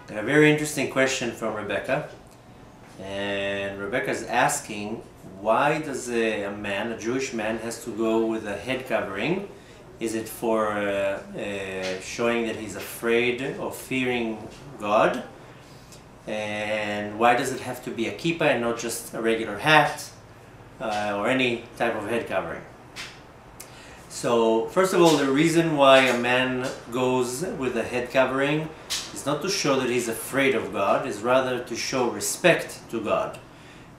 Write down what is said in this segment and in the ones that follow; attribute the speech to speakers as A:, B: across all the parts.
A: A very interesting question from Rebecca. And Rebecca is asking, why does a man, a Jewish man, has to go with a head covering? Is it for showing that he's afraid or fearing God? And why does it have to be a kippah and not just a regular hat or any type of head covering? So, first of all, the reason why a man goes with a head covering is not to show that he's afraid of God, is rather to show respect to God.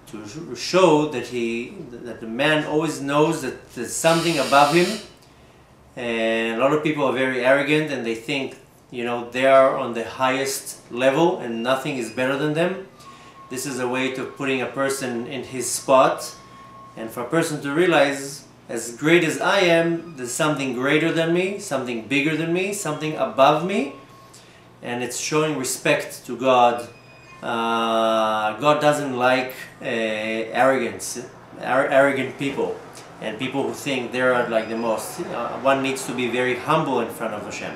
A: To show that the man always knows that there's something above him. And a lot of people are very arrogant and they think, you know, they are on the highest level and nothing is better than them. This is a way of putting a person in his spot, and for a person to realize, as great as I am, there's something greater than me, something bigger than me, something above me, and it's showing respect to God. God doesn't like arrogant people and people who think they're like the most. One needs to be very humble in front of Hashem.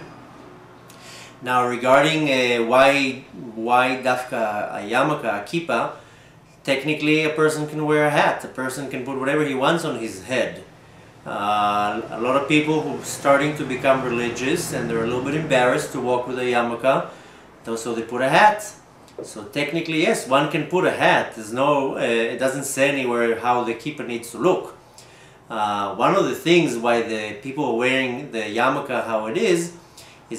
A: Now, regarding why dafka a yarmulke, a kippah, technically a person can wear a hat. A person can put whatever he wants on his head. A lot of people who are starting to become religious and they're a little bit embarrassed to walk with a yarmulke, so they put a hat. So technically, yes, one can put a hat. There's no, it doesn't say anywhere how the kippah needs to look. One of the things why the people are wearing the yarmulke how it is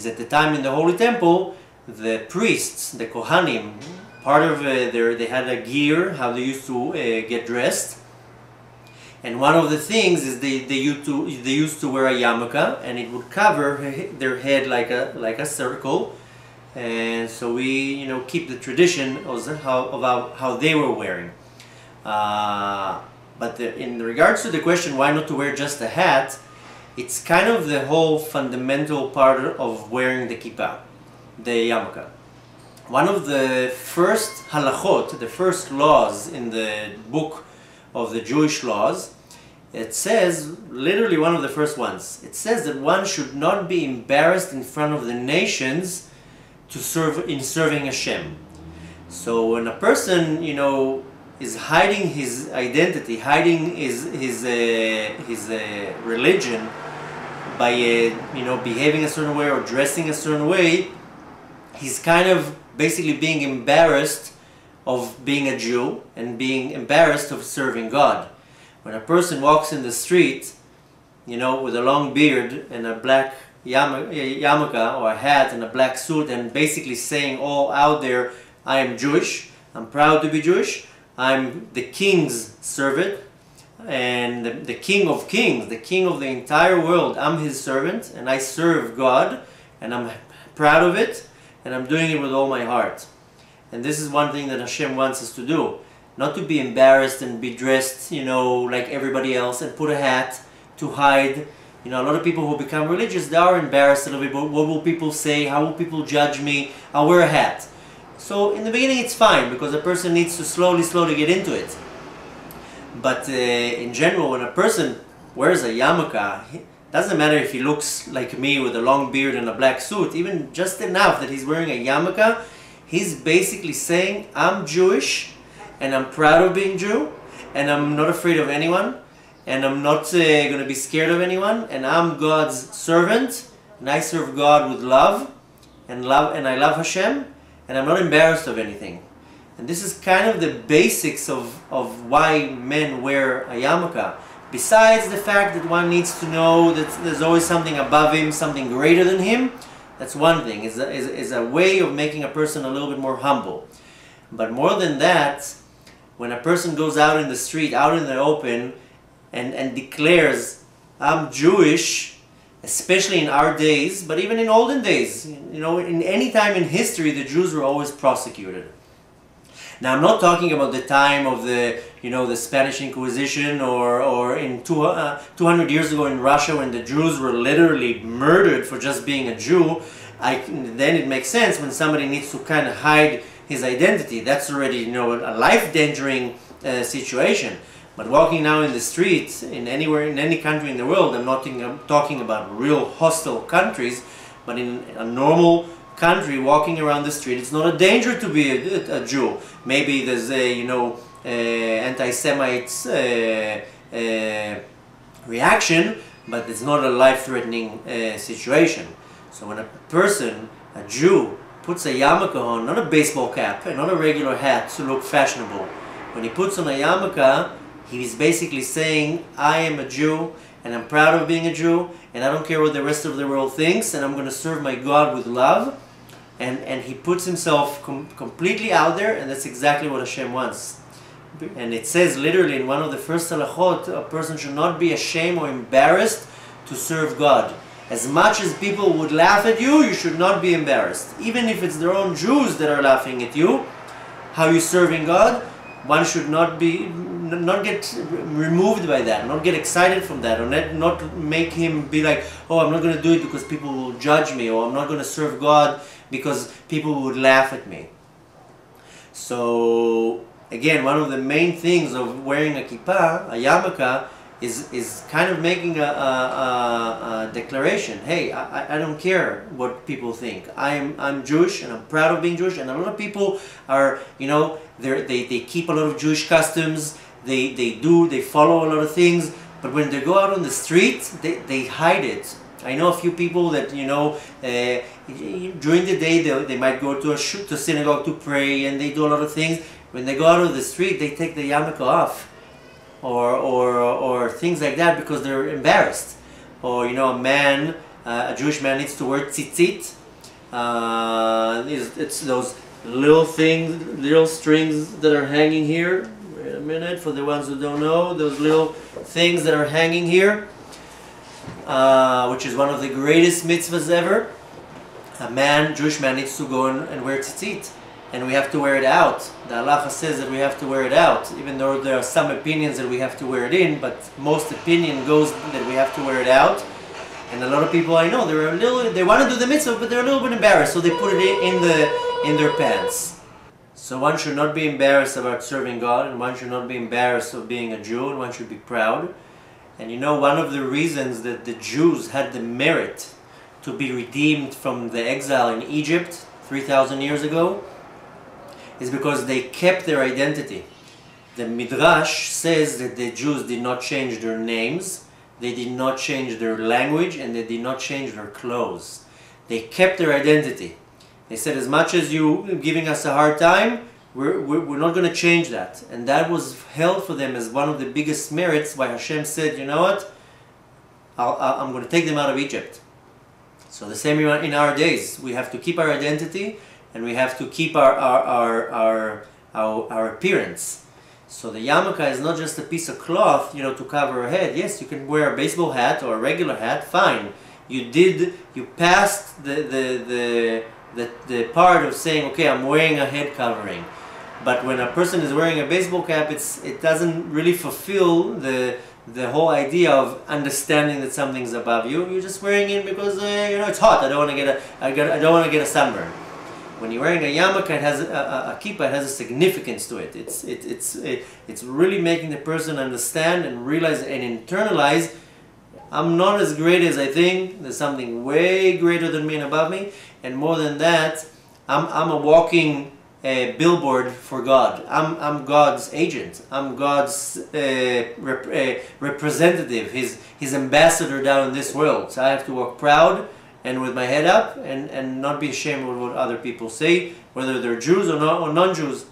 A: at the time in the Holy Temple, the priests, the Kohanim, part of they had a gear, how they used to get dressed. And one of the things is they used to wear a yarmulke, and it would cover their head like a circle. And so we, keep the tradition of how they were wearing. But in regards to the question why not to wear just a hat, it's kind of the whole fundamental part of wearing the kippah, the yarmulke. One of the first halachot, the first laws in the book of the Jewish laws, it says, literally one of the first ones, it says that one should not be embarrassed in front of the nations to serve in serving Hashem. So when a person, is hiding his identity, hiding his religion by behaving a certain way or dressing a certain way, he's kind of basically being embarrassed of being a Jew and being embarrassed of serving God. When a person walks in the street, with a long beard and a black yarmulke or a hat and a black suit, and basically saying all out there, I am Jewish, I'm proud to be Jewish, I'm the king's servant, and the king of kings, the king of the entire world, I'm his servant, and I serve God, and I'm proud of it, and I'm doing it with all my heart. And this is one thing that Hashem wants us to do. Not to be embarrassed and be dressed, like everybody else, and put a hat to hide. A lot of people who become religious, they are embarrassed a little bit. What will people say? How will people judge me? I'll wear a hat. So in the beginning it's fine, because a person needs to slowly get into it. But in general, when a person wears a yarmulke, it doesn't matter if he looks like me with a long beard and a black suit, even just enough that he's wearing a yarmulke, he's basically saying, I'm Jewish, and I'm proud of being Jew, and I'm not afraid of anyone, and I'm not going to be scared of anyone, and I'm God's servant, and I serve God with love, and I love Hashem, and I'm not embarrassed of anything. And this is kind of the basics of why men wear a yarmulke. Besides the fact that one needs to know that there's always something above him, something greater than him, that's one thing, is a way of making a person a little bit more humble. But more than that, when a person goes out in the street, out in the open, and declares, I'm Jewish, especially in our days, but even in olden days, in any time in history, the Jews were always prosecuted. Now, I'm not talking about the time of the Spanish Inquisition or in 200 years ago in Russia, when the Jews were literally murdered for just being a Jew. Then it makes sense when somebody needs to kind of hide his identity. That's already a life-endangering situation. But walking now in the streets, in any country in the world, I'm not talking about real hostile countries, but in a normal country walking around the street, it's not a danger to be a Jew. Maybe there's a, you know, anti-Semites reaction, but it's not a life-threatening situation. So when a person, a Jew, puts a yarmulke on, not a baseball cap and not a regular hat to look fashionable, when he puts on a yarmulke, he's basically saying, I am a Jew and I'm proud of being a Jew and I don't care what the rest of the world thinks, and I'm going to serve my God with love. And he puts himself completely out there, and that's exactly what Hashem wants. And it says literally in one of the first halachot, a person should not be ashamed or embarrassed to serve God. As much as people would laugh at you, you should not be embarrassed. Even if it's their own Jews that are laughing at you, how you're serving God, one should not get removed by that, not get excited from that, or not make him be like, oh, I'm not going to do it because people will judge me, or I'm not going to serve God because people would laugh at me. So again, one of the main things of wearing a kippah, a yarmulke, is kind of making a declaration. Hey, I don't care what people think. I'm Jewish and I'm proud of being Jewish. And a lot of people are, you know, they keep a lot of Jewish customs. They follow a lot of things. But when they go out on the street, they hide it. I know a few people that, you know, during the day they might go to synagogue to pray, and they do a lot of things. When they go out on the street, they take the yarmulke off. Or things like that because they're embarrassed. Or, you know, a Jewish man needs to wear tzitzit. It's those little things, little strings that are hanging here. Wait a minute, for the ones who don't know, those little things that are hanging here, which is one of the greatest mitzvahs ever. Jewish man needs to go and wear tzitzit. And we have to wear it out. The halacha says that we have to wear it out, even though there are some opinions that we have to wear it in, but most opinion goes that we have to wear it out. And a lot of people I know, they want to do the mitzvah, but they're a little bit embarrassed, so they put it in their pants. So one should not be embarrassed about serving God, and one should not be embarrassed of being a Jew, and one should be proud. And you know, one of the reasons that the Jews had the merit to be redeemed from the exile in Egypt 3,000 years ago is because they kept their identity. The Midrash says that the Jews did not change their names, they did not change their language, and they did not change their clothes. They kept their identity. They said, as much as you giving us a hard time, we're not going to change that. And that was held for them as one of the biggest merits why Hashem said, you know what, I'm going to take them out of Egypt. So the same in our days, we have to keep our identity, and we have to keep our appearance. So the yarmulke is not just a piece of cloth, you know, to cover our head. Yes, you can wear a baseball hat or a regular hat, fine. You passed the part of saying, okay, I'm wearing a head covering. But when a person is wearing a baseball cap, it doesn't really fulfill the whole idea of understanding that something's above you. You're just wearing it because you know, it's hot. I don't want to get a sunburn. When you're wearing a yarmulke, it has a kippah, it has a significance to it. It's really making the person understand and realize and internalize, I'm not as great as I think. There's something way greater than me and above me. And more than that, I'm a walking billboard for God. I'm God's agent. I'm God's representative, his ambassador down in this world. So I have to walk proud and with my head up, and not be ashamed of what other people say, whether they're Jews or non-Jews.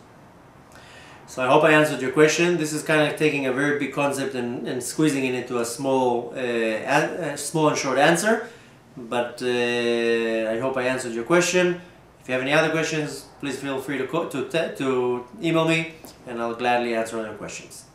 A: So I hope I answered your question. This is kind of taking a very big concept and squeezing it into a small and short answer. But I hope I answered your question. If you have any other questions, please feel free to email me, and I'll gladly answer other questions.